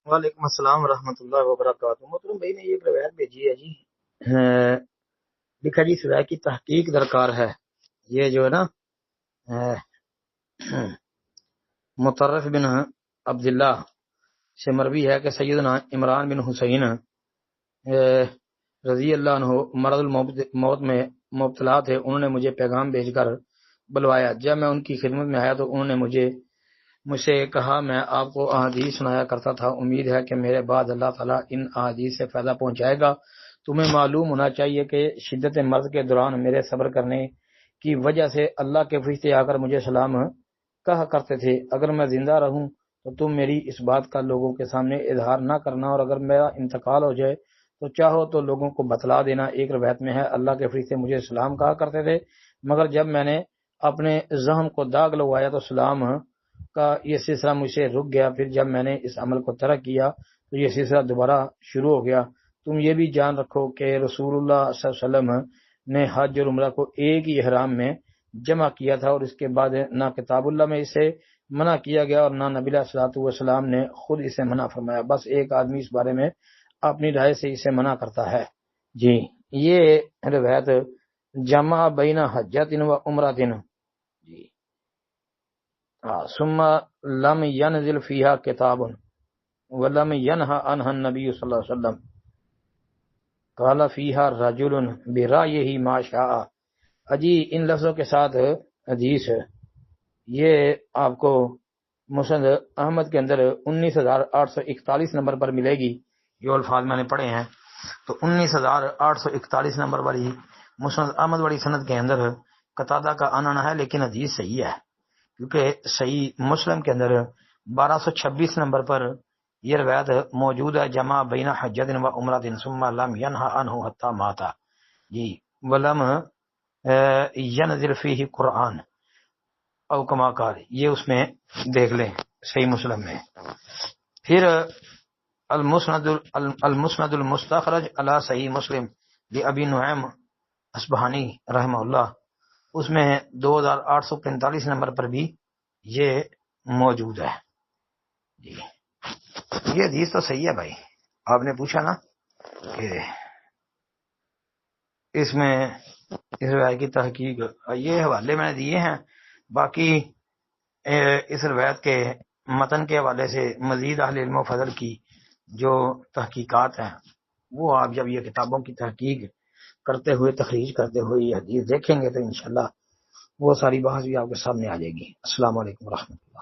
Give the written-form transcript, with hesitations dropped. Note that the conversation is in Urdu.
وعلیکم السلام ورحمۃ اللہ وبرکاتہ۔ محترم بھائی نے یہ ایک روایت بھیجی ہے جی، ہاں، لکھا جی اس روایت کی تحقیق درکار ہے۔ یہ جو ہے نا مطرف بن عبداللہ سے مروی ہے کہ سیدنا عمران بن حسین رضی اللہ عنہ مرض الموت میں مبتلا تھے۔ انہوں نے مجھے پیغام بھیج کر بلوایا۔ جب میں ان کی خدمت میں آیا تو انہوں نے مجھ سے کہا، میں آپ کو احادیث سنایا کرتا تھا، امید ہے کہ میرے بعد اللہ تعالیٰ ان احادیث سے فائدہ پہنچائے گا۔ تمہیں معلوم ہونا چاہیے کہ شدت مرض کے دوران میرے صبر کرنے کی وجہ سے اللہ کے فرشتے آ کر مجھے سلام کہا کرتے تھے۔ اگر میں زندہ رہوں تو تم میری اس بات کا لوگوں کے سامنے اظہار نہ کرنا، اور اگر میرا انتقال ہو جائے تو چاہو تو لوگوں کو بتلا دینا۔ ایک روایت میں ہے اللہ کے فرشتے مجھے سلام کہا کرتے تھے، مگر جب میں نے اپنے زخم کو داغ لگوایا تو سلام کا یہ سلسلہ مجھ سے رک گیا۔ پھر جب میں نے اس عمل کو ترک کیا تو یہ سلسلہ دوبارہ شروع ہو گیا۔ تم یہ بھی جان رکھو کہ رسول اللہ صلی اللہ علیہ وسلم نے حج اور عمرہ کو ایک ہی احرام میں جمع کیا تھا، اور اس کے بعد نہ کتاب اللہ میں اسے منع کیا گیا اور نہ نبی علیہ الصلوۃ والسلام نے خود اسے منع فرمایا۔ بس ایک آدمی اس بارے میں اپنی رائے سے اسے منع کرتا ہے۔ جی یہ روایت جمع بین حجۃ و عمرۃ جی ثم لم ينزل فيها كتاب ولم ينهى عنها النبي صلی اللہ علیہ وسلم قال فيها رجل برأيه ما شاء۔ اجی ان لفظوں کے ساتھ حدیث یہ آپ کو مسند احمد کے اندر 19841 نمبر پر ملے گی۔ جو الفاظ میں نے پڑھے ہیں تو 19841 نمبر والی مسند احمد والی سند کے اندر قتادہ کا آنا ہے، لیکن حدیث صحیح ہے، کیونکہ صحیح مسلم کے اندر 1226 نمبر پر یہ روایت موجود ہے، جمع بین حجۃ و عمرۃ ثم لم ينهى عنه حتى مات جی ولم ینزل فیہ قرآن او کما قال، یہ اس میں دیکھ لیں صحیح مسلم میں۔ پھر المسند المستخرج علی صحیح مسلم لابی نعیم اصبہانی رحمہ اللہ، اس میں 2845 نمبر پر بھی یہ موجود ہے جی۔ یہ حدیث تو صحیح ہے بھائی، آپ نے پوچھا نا کہ اس میں اس روایت کی تحقیق، یہ حوالے میں نے دیے ہیں، باقی اس روایت کے متن کے حوالے سے مزید اہل علم و فضل کی جو تحقیقات ہیں وہ آپ جب یہ کتابوں کی تحقیق کرتے ہوئے تخریج کرتے ہوئے یہ حدیث دیکھیں گے تو انشاءاللہ وہ ساری بحث بھی آپ کے سامنے آ جائے گی۔ السلام علیکم ورحمۃ اللہ۔